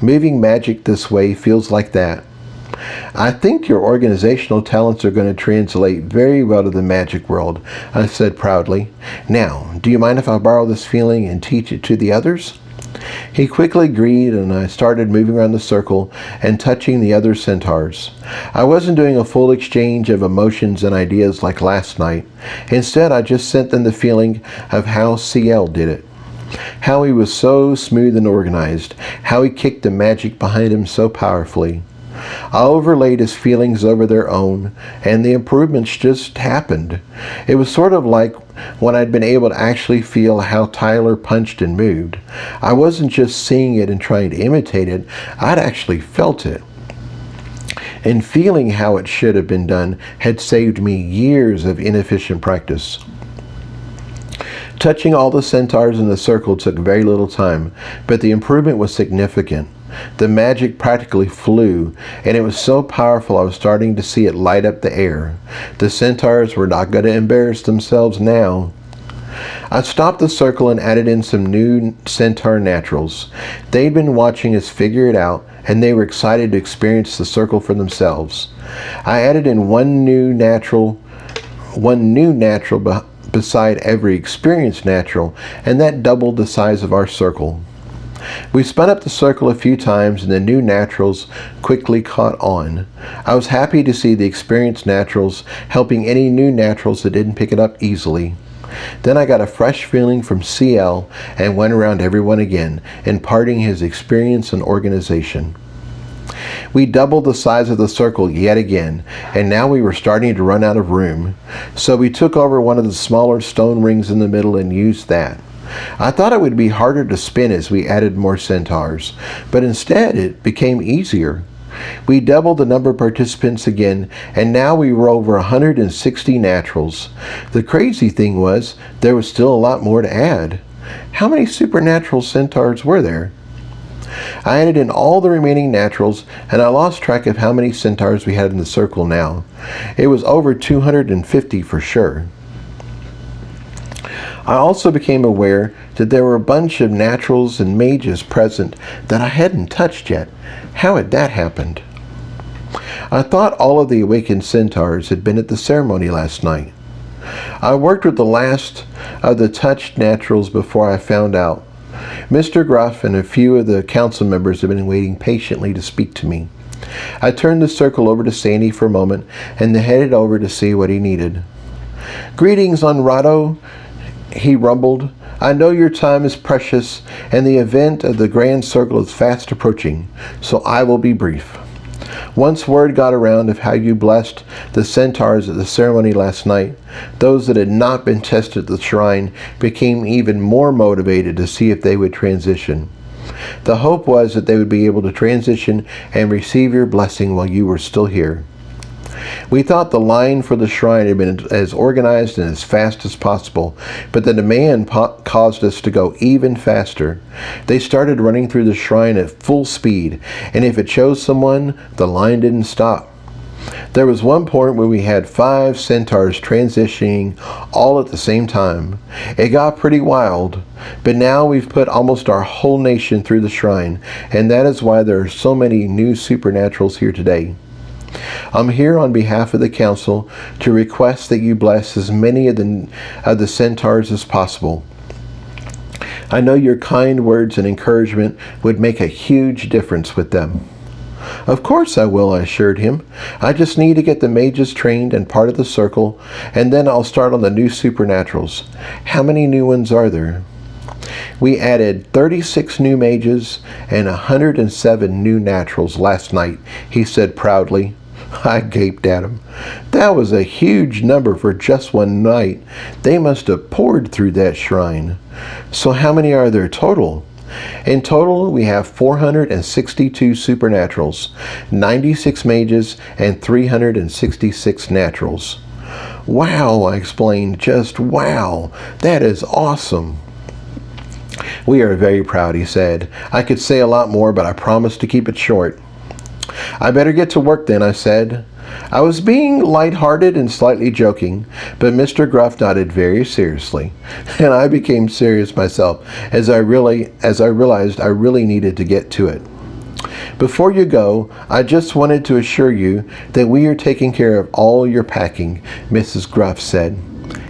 Moving magic this way feels like that." "I think your organizational talents are going to translate very well to the magic world," I said proudly. "Now, do you mind if I borrow this feeling and teach it to the others?" He quickly agreed, and I started moving around the circle and touching the other centaurs. I wasn't doing a full exchange of emotions and ideas like last night. Instead, I just sent them the feeling of how CL did it. How he was so smooth and organized. How he kicked the magic behind him so powerfully. I overlaid his feelings over their own, and the improvements just happened. It was sort of like when I'd been able to actually feel how Tyler punched and moved. I wasn't just seeing it and trying to imitate it, I'd actually felt it. And feeling how it should have been done had saved me years of inefficient practice. Touching all the centaurs in the circle took very little time, but the improvement was significant. The magic practically flew, and it was so powerful I was starting to see it light up the air. The centaurs were not going to embarrass themselves now. I stopped the circle and added in some new centaur naturals. They'd been watching us figure it out, and they were excited to experience the circle for themselves. I added in one new natural beside every experienced natural, and that doubled the size of our circle. We spun up the circle a few times, and the new naturals quickly caught on. I was happy to see the experienced naturals helping any new naturals that didn't pick it up easily. Then I got a fresh feeling from CL and went around everyone again, imparting his experience and organization. We doubled the size of the circle yet again, and now we were starting to run out of room. So we took over one of the smaller stone rings in the middle and used that. I thought it would be harder to spin as we added more centaurs, but instead it became easier. We doubled the number of participants again, and now we were over 160 naturals. The crazy thing was, there was still a lot more to add. How many supernatural centaurs were there? I added in all the remaining naturals, and I lost track of how many centaurs we had in the circle now. It was over 250 for sure. I also became aware that there were a bunch of naturals and mages present that I hadn't touched yet. How had that happened? I thought all of the awakened centaurs had been at the ceremony last night. I worked with the last of the touched naturals before I found out. Mr. Gruff and a few of the council members have been waiting patiently to speak to me. I turned the circle over to Sandy for a moment and then headed over to see what he needed. "Greetings, Unrado," he rumbled. "I know your time is precious, and the event of the Grand Circle is fast approaching, so I will be brief. Once word got around of how you blessed the centaurs at the ceremony last night, those that had not been tested at the shrine became even more motivated to see if they would transition. The hope was that they would be able to transition and receive your blessing while you were still here. We thought the line for the shrine had been as organized and as fast as possible, but the demand caused us to go even faster. They started running through the shrine at full speed, and if it chose someone, the line didn't stop. There was one point where we had 5 centaurs transitioning all at the same time. It got pretty wild, but now we've put almost our whole nation through the shrine, and that is why there are so many new supernaturals here today. I'm here on behalf of the council to request that you bless as many of the centaurs as possible. I know your kind words and encouragement would make a huge difference with them." "Of course I will," I assured him. "I just need to get the mages trained and part of the circle, and then I'll start on the new supernaturals. How many new ones are there?" "We added 36 new mages and 107 new naturals last night," he said proudly. I gaped at him. That was a huge number for just one night. They must have poured through that shrine. "So how many are there total?" "In total, we have 462 supernaturals, 96 mages, and 366 naturals." "Wow," I explained, "just wow. That is awesome." "We are very proud," he said. "I could say a lot more, but I promise to keep it short." "I better get to work then," I said. I was being lighthearted and slightly joking, but Mr. Gruff nodded very seriously, and I became serious myself as I realized I really needed to get to it. "Before you go, I just wanted to assure you that we are taking care of all your packing," Mrs. Gruff said.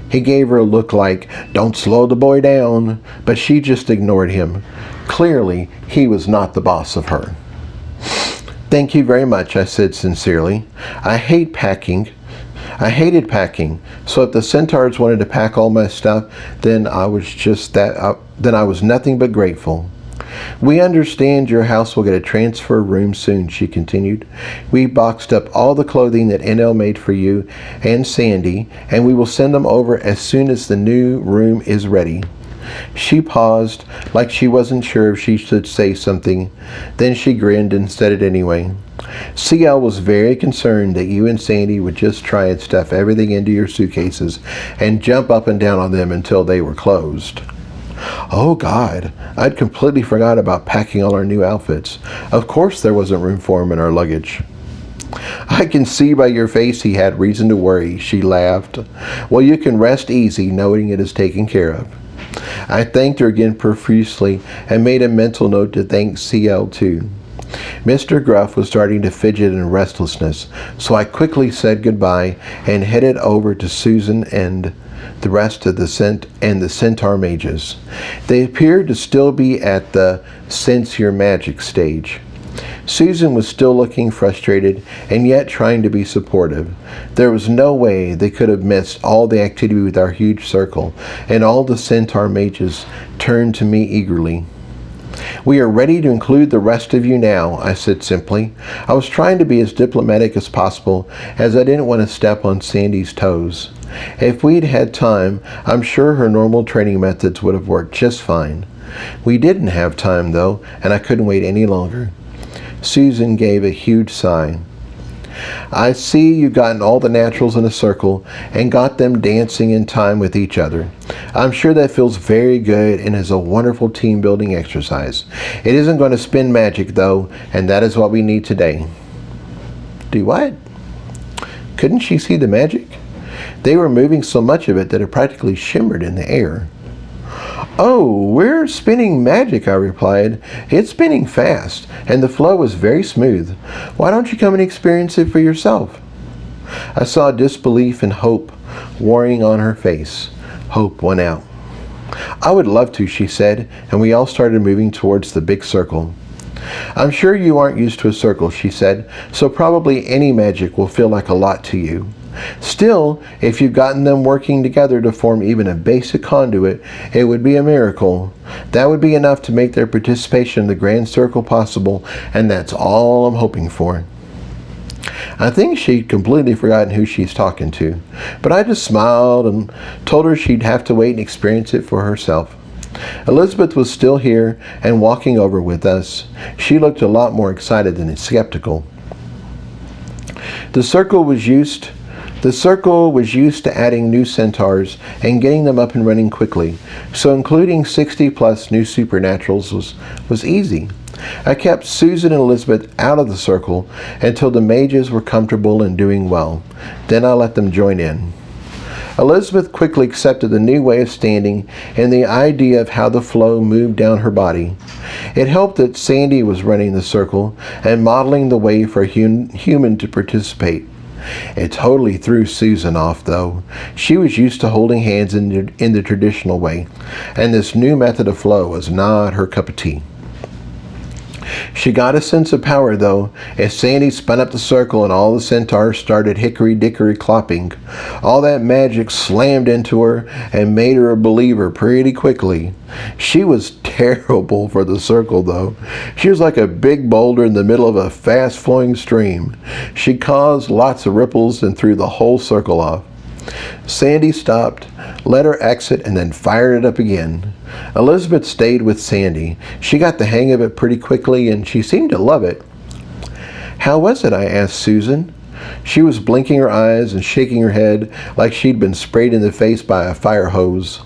He gave her a look like, "Don't slow the boy down," but she just ignored him. Clearly, he was not the boss of her. "Thank you very much," I said sincerely. I hated packing, so if the centaurs wanted to pack all my stuff, then I was nothing but grateful. "We understand your house will get a transfer room soon," she continued. "We boxed up all the clothing that NL made for you and Sandy, and we will send them over as soon as the new room is ready." She paused, like she wasn't sure if she should say something. Then she grinned and said it anyway. "CL was very concerned that you and Sandy would just try and stuff everything into your suitcases and jump up and down on them until they were closed." Oh God, I'd completely forgot about packing all our new outfits. Of course there wasn't room for them in our luggage. "I can see by your face he had reason to worry," she laughed. "Well, you can rest easy knowing it is taken care of." I thanked her again profusely and made a mental note to thank CL too. Mr. Gruff was starting to fidget in restlessness, so I quickly said goodbye and headed over to Susan and the rest of the centaur mages. They appeared to still be at the sense your magic stage. Susan was still looking frustrated and yet trying to be supportive. There was no way they could have missed all the activity with our huge circle, and all the centaur mages turned to me eagerly. "We are ready to include the rest of you now," I said simply. I was trying to be as diplomatic as possible, as I didn't want to step on Sandy's toes. If we'd had time, I'm sure her normal training methods would have worked just fine. We didn't have time, though, and I couldn't wait any longer. Susan gave a huge sigh. "I see you've gotten all the naturals in a circle and got them dancing in time with each other. I'm sure that feels very good and is a wonderful team-building exercise. It isn't going to spin magic, though, and that is what we need today." "Do what?" Couldn't she see the magic? They were moving so much of it that it practically shimmered in the air. "Oh, we're spinning magic," I replied. "It's spinning fast, and the flow is very smooth. Why don't you come and experience it for yourself?" I saw disbelief and hope warring on her face. Hope won out. "I would love to," she said, and we all started moving towards the big circle. "I'm sure you aren't used to a circle," she said, "so probably any magic will feel like a lot to you. Still, if you've gotten them working together to form even a basic conduit, it would be a miracle. That would be enough to make their participation in the grand circle possible, and that's all I'm hoping for." I think she'd completely forgotten who she's talking to, but I just smiled and told her she'd have to wait and experience it for herself. Elizabeth was still here and walking over with us. She looked a lot more excited than skeptical. The circle was used to adding new centaurs and getting them up and running quickly, so including 60 plus new supernaturals was easy. I kept Susan and Elizabeth out of the circle until the mages were comfortable and doing well. Then I let them join in. Elizabeth quickly accepted the new way of standing and the idea of how the flow moved down her body. It helped that Sandy was running the circle and modeling the way for a human to participate. It totally threw Susan off, though. She was used to holding hands in the traditional way, and this new method of flow was not her cup of tea. She got a sense of power, though, as Sandy spun up the circle and all the centaurs started hickory-dickory clopping. All that magic slammed into her and made her a believer pretty quickly. She was terrible for the circle, though. She was like a big boulder in the middle of a fast-flowing stream. She caused lots of ripples and threw the whole circle off. Sandy stopped, let her exit, and then fired it up again. Elizabeth stayed with Sandy. She got the hang of it pretty quickly, and she seemed to love it. "How was it?" I asked Susan. She was blinking her eyes and shaking her head like she'd been sprayed in the face by a fire hose.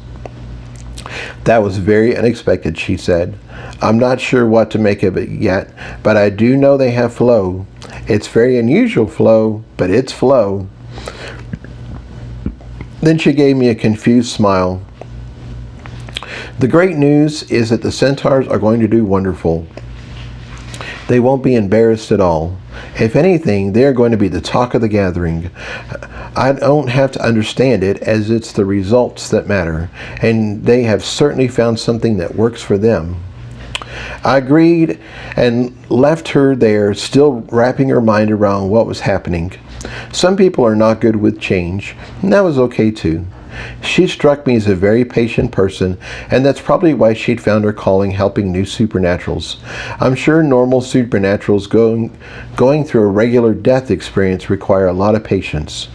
"That was very unexpected," she said. "I'm not sure what to make of it yet, but I do know they have flow. It's very unusual flow, but it's flow." Then she gave me a confused smile. "The great news is that the centaurs are going to do wonderful. They won't be embarrassed at all. If anything, they are going to be the talk of the gathering. I don't have to understand it, as it's the results that matter, and they have certainly found something that works for them." I agreed and left her there, still wrapping her mind around what was happening. Some people are not good with change, and that was okay too. She struck me as a very patient person, and that's probably why she'd found her calling helping new supernaturals. I'm sure normal supernaturals going through a regular death experience require a lot of patience.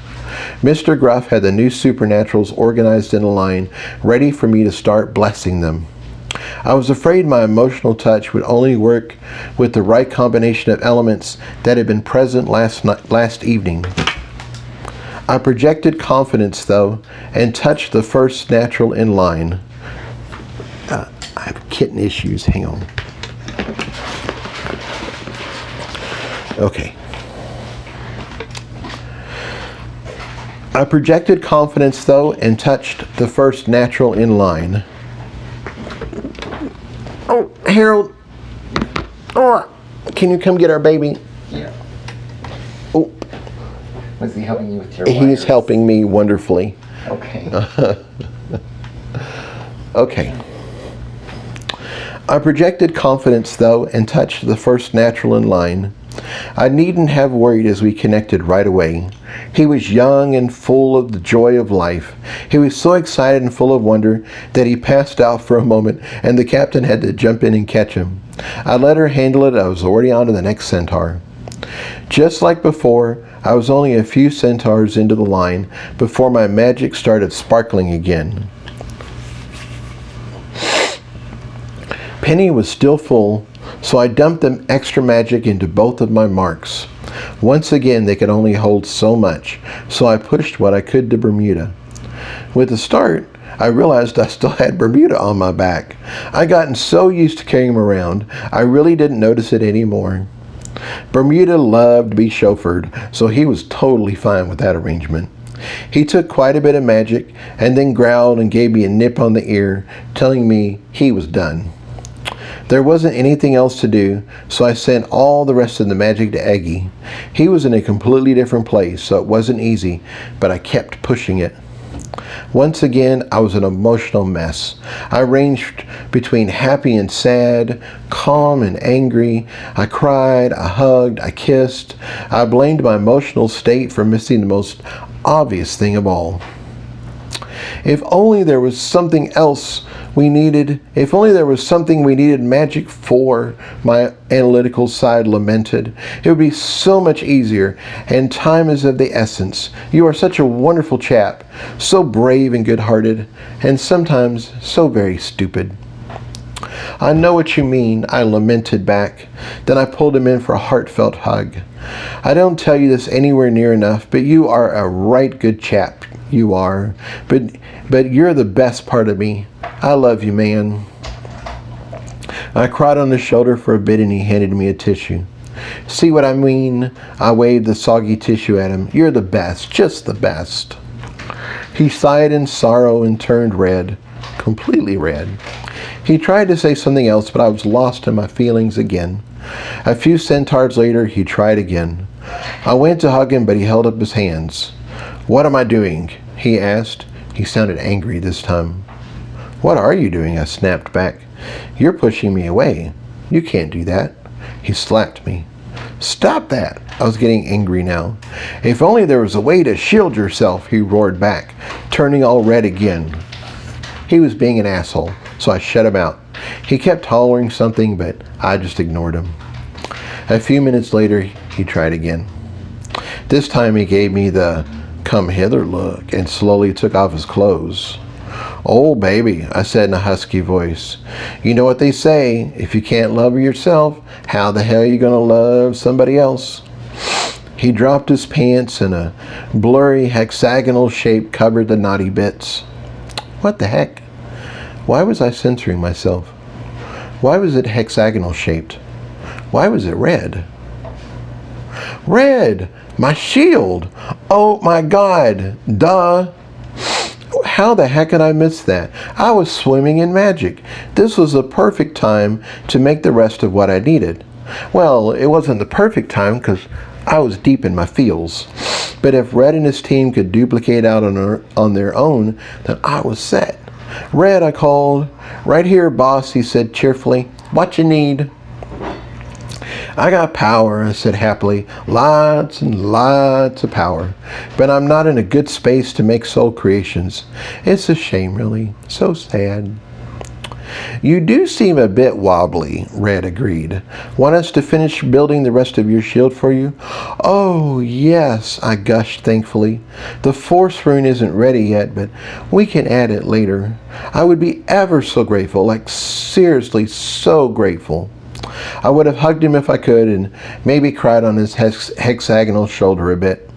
Mr. Gruff had the new supernaturals organized in a line, ready for me to start blessing them. I was afraid my emotional touch would only work with the right combination of elements that had been present last evening. I projected confidence, though, and touched the first natural in line. I have kitten issues. Hang on. Okay. I projected confidence, though, and touched the first natural in line. "Oh, Harold. Oh, can you come get our baby?" Yeah. Oh. Was he helping you with your He's wires? helping me wonderfully. Okay. Okay. I projected confidence, though, and touched the first natural in line. I needn't have worried as we connected right away. He was young and full of the joy of life. He was so excited and full of wonder that he passed out for a moment, and the captain had to jump in and catch him. I let her handle it. I was already on to the next centaur. Just like before, I was only a few centaurs into the line before my magic started sparkling again. Penny was still full, so I dumped them extra magic into both of my marks. Once again, they could only hold so much, so I pushed what I could to Bermuda. With the start, I realized I still had Bermuda on my back. I'd gotten so used to carrying him around, I really didn't notice it anymore. Bermuda loved to be chauffeured, so he was totally fine with that arrangement. He took quite a bit of magic and then growled and gave me a nip on the ear, telling me he was done. There wasn't anything else to do, so I sent all the rest of the magic to Eggy. He was in a completely different place, so it wasn't easy, but I kept pushing it. Once again, I was an emotional mess. I ranged between happy and sad, calm and angry. I cried, I hugged, I kissed. I blamed my emotional state for missing the most obvious thing of all. If only there was something else we needed, if only there was something we needed magic for, my analytical side lamented. It would be so much easier, and time is of the essence. You are such a wonderful chap, so brave and good-hearted, and sometimes so very stupid. I know what you mean, I lamented back. Then I pulled him in for a heartfelt hug. I don't tell you this anywhere near enough, but you are a right good chap. You are. But you're the best part of me. I love you, man. I cried on his shoulder for a bit and he handed me a tissue. See what I mean? I waved the soggy tissue at him. You're the best, just the best. He sighed in sorrow and turned red, completely red. He tried to say something else, but I was lost in my feelings again. A few centaurs later, he tried again. I went to hug him, but he held up his hands. What am I doing? He asked. He sounded angry this time. What are you doing? I snapped back. You're pushing me away. You can't do that. He slapped me. Stop that! I was getting angry now. If only there was a way to shield yourself, he roared back, turning all red again. He was being an asshole, so I shut him out. He kept hollering something, but I just ignored him. A few minutes later, he tried again. This time he gave me the come hither look and slowly took off his clothes. Oh, baby, I said in a husky voice. You know what they say, if you can't love yourself, how the hell are you going to love somebody else? He dropped his pants and a blurry hexagonal shape covered the naughty bits. What the heck? Why was I censoring myself? Why was it hexagonal shaped? Why was it red? Red! My shield! Oh my God! Duh! How the heck had I missed that? I was swimming in magic. This was the perfect time to make the rest of what I needed. Well, it wasn't the perfect time because I was deep in my feels. But if Red and his team could duplicate out on their own, then I was set. Red, I called. Right here, boss, he said cheerfully. What you need? I got power, I said happily. Lots and lots of power. But I'm not in a good space to make soul creations. It's a shame, really. So sad. You do seem a bit wobbly, Red agreed. Want us to finish building the rest of your shield for you? Oh, yes, I gushed thankfully. The force rune isn't ready yet, but we can add it later. I would be ever so grateful, like seriously so grateful. I would have hugged him if I could and maybe cried on his hexagonal shoulder a bit.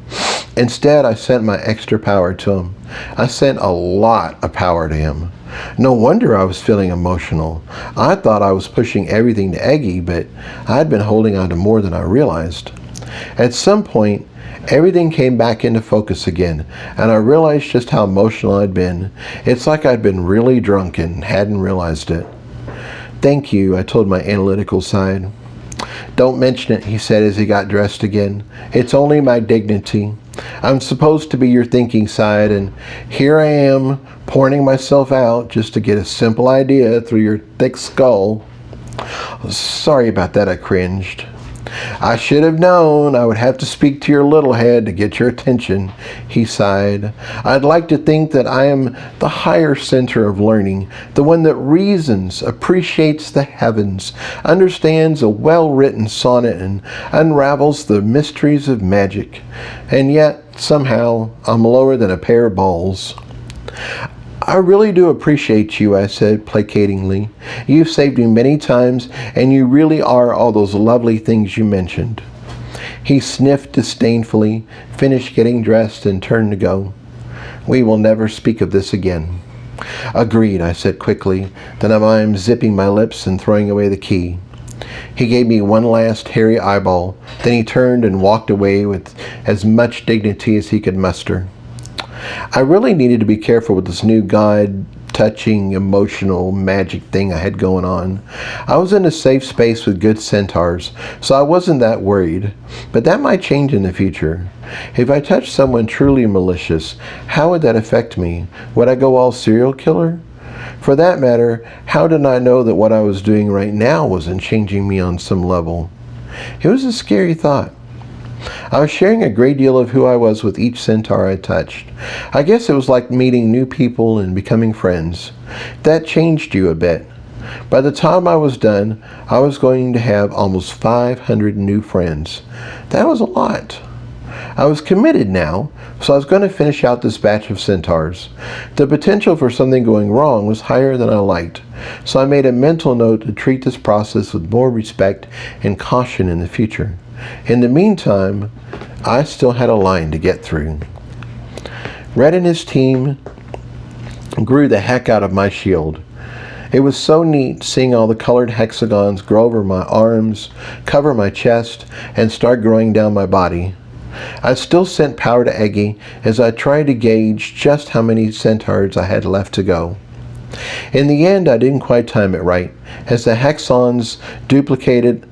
Instead, I sent my extra power to him. I sent a lot of power to him. No wonder I was feeling emotional. I thought I was pushing everything to Eggy, but I'd been holding on to more than I realized. At some point, everything came back into focus again, and I realized just how emotional I'd been. It's like I'd been really drunk and hadn't realized it. Thank you, I told my analytical side. Don't mention it, he said as he got dressed again. It's only my dignity. I'm supposed to be your thinking side, and here I am, pouring myself out just to get a simple idea through your thick skull. Sorry about that, I cringed. I should have known I would have to speak to your little head to get your attention, he sighed. I'd like to think that I am the higher center of learning, the one that reasons, appreciates the heavens, understands a well-written sonnet, and unravels the mysteries of magic. And yet, somehow, I'm lower than a pair of balls. I really do appreciate you, I said placatingly. You've saved me many times, and you really are all those lovely things you mentioned. He sniffed disdainfully, finished getting dressed, and turned to go. We will never speak of this again. Agreed, I said quickly, then I'm zipping my lips and throwing away the key. He gave me one last hairy eyeball, then he turned and walked away with as much dignity as he could muster. I really needed to be careful with this new God-touching, emotional magic thing I had going on. I was in a safe space with good centaurs, so I wasn't that worried. But that might change in the future. If I touched someone truly malicious, how would that affect me? Would I go all serial killer? For that matter, how did I know that what I was doing right now wasn't changing me on some level? It was a scary thought. I was sharing a great deal of who I was with each centaur I touched. I guess it was like meeting new people and becoming friends. That changed you a bit. By the time I was done, I was going to have almost 500 new friends. That was a lot. I was committed now, so I was going to finish out this batch of centaurs. The potential for something going wrong was higher than I liked, so I made a mental note to treat this process with more respect and caution in the future. In the meantime, I still had a line to get through. Red and his team grew the heck out of my shield. It was so neat seeing all the colored hexagons grow over my arms, cover my chest, and start growing down my body. I still sent power to Eggy as I tried to gauge just how many centaurs I had left to go. In the end, I didn't quite time it right, as the hexons duplicated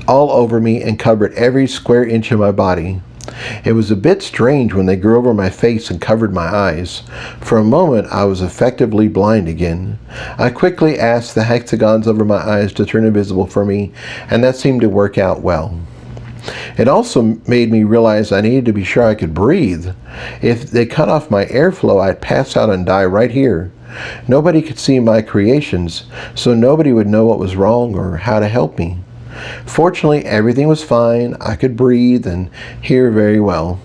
all over me and covered every square inch of my body. It was a bit strange when they grew over my face and covered my eyes. For a moment, I was effectively blind again. I quickly asked the hexagons over my eyes to turn invisible for me, and that seemed to work out well. It also made me realize I needed to be sure I could breathe. If they cut off my airflow, I'd pass out and die right here. Nobody could see my creations, so nobody would know what was wrong or how to help me. Fortunately, everything was fine. I could breathe and hear very well.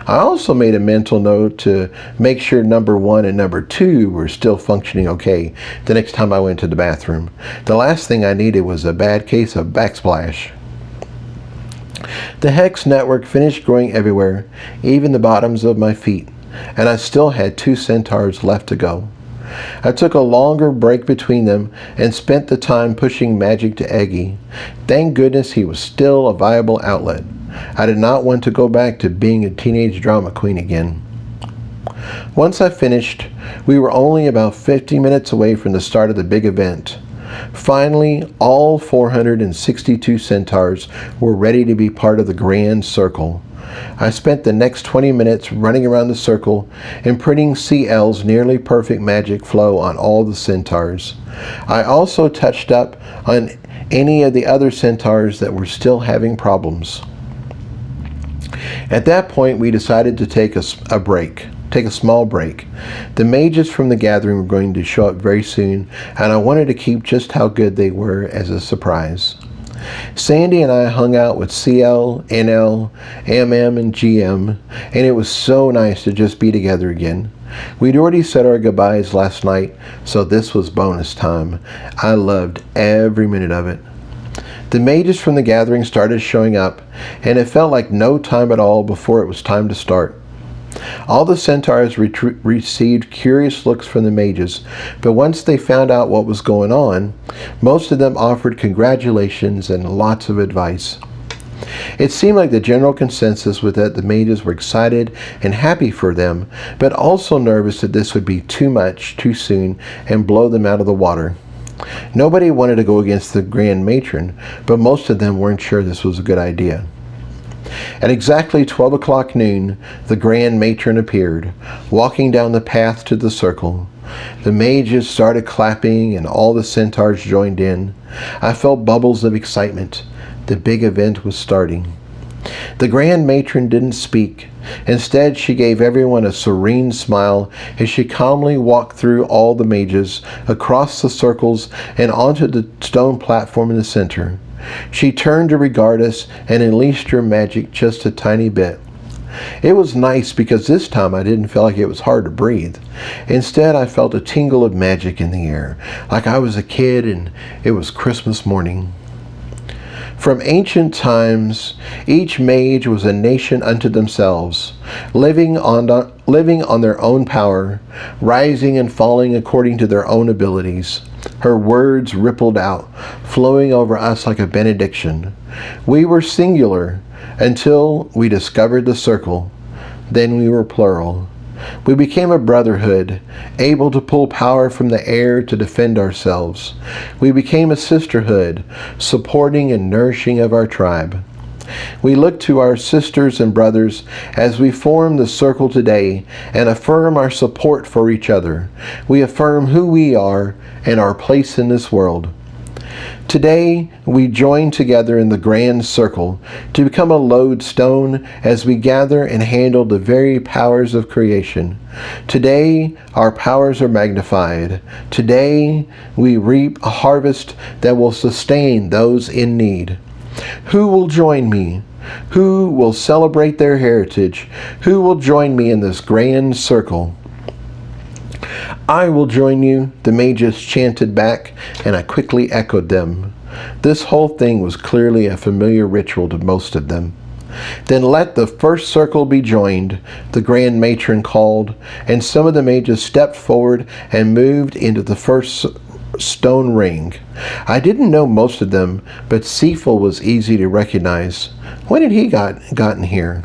I also made a mental note to make sure number 1 and number 2 were still functioning okay the next time I went to the bathroom. The last thing I needed was a bad case of backsplash. The hex network finished growing everywhere, even the bottoms of my feet, and I still had 2 centaurs left to go. I took a longer break between them and spent the time pushing magic to Eggy. Thank goodness he was still a viable outlet. I did not want to go back to being a teenage drama queen again. Once I finished, we were only about 50 minutes away from the start of the big event. Finally, all 462 centaurs were ready to be part of the grand circle. I spent the next 20 minutes running around the circle, imprinting CL's nearly perfect magic flow on all the centaurs. I also touched up on any of the other centaurs that were still having problems. At that point, we decided to take a small break. The mages from the gathering were going to show up very soon, and I wanted to keep just how good they were as a surprise. Sandy and I hung out with CL, NL, MM, and GM, and it was so nice to just be together again. We'd already said our goodbyes last night, so this was bonus time. I loved every minute of it. The mages from the gathering started showing up, and it felt like no time at all before it was time to start. All the centaurs received curious looks from the mages, but once they found out what was going on, most of them offered congratulations and lots of advice. It seemed like the general consensus was that the mages were excited and happy for them, but also nervous that this would be too much too soon and blow them out of the water. Nobody wanted to go against the Grand Matron, but most of them weren't sure this was a good idea. At exactly 12 o'clock noon, the Grand Matron appeared, walking down the path to the circle. The mages started clapping and all the centaurs joined in. I felt bubbles of excitement. The big event was starting. The Grand Matron didn't speak. Instead, she gave everyone a serene smile as she calmly walked through all the mages, across the circles, and onto the stone platform in the center. She turned to regard us and unleashed her magic just a tiny bit. It was nice because this time I didn't feel like it was hard to breathe. Instead, I felt a tingle of magic in the air, like I was a kid and it was Christmas morning. From ancient times, each mage was a nation unto themselves, living on their own power, rising and falling according to their own abilities. Her words rippled out, flowing over us like a benediction. We were singular until we discovered the circle. Then we were plural. We became a brotherhood, able to pull power from the air to defend ourselves. We became a sisterhood, supporting and nourishing of our tribe. We look to our sisters and brothers as we form the circle today and affirm our support for each other. We affirm who we are and our place in this world. Today, we join together in the grand circle to become a lodestone as we gather and handle the very powers of creation. Today, our powers are magnified. Today, we reap a harvest that will sustain those in need. Who will join me? Who will celebrate their heritage? Who will join me in this grand circle? I will join you, the mages chanted back, and I quickly echoed them. This whole thing was clearly a familiar ritual to most of them. Then let the first circle be joined, the Grand Matron called, and some of the mages stepped forward and moved into the first stone ring. I didn't know most of them, but Seaful was easy to recognize. When had he gotten here?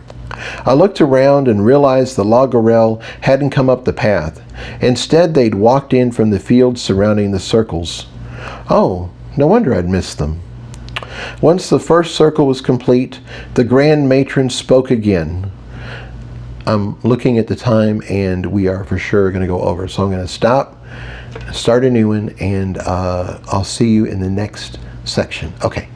I looked around and realized the Lagarelle hadn't come up the path. Instead, they'd walked in from the fields surrounding the circles. Oh, no wonder I'd missed them. Once the first circle was complete, the Grand Matron spoke again. I'm looking at the time and we are for sure going to go over. So I'm going to stop, start a new one, and I'll see you in the next section. Okay.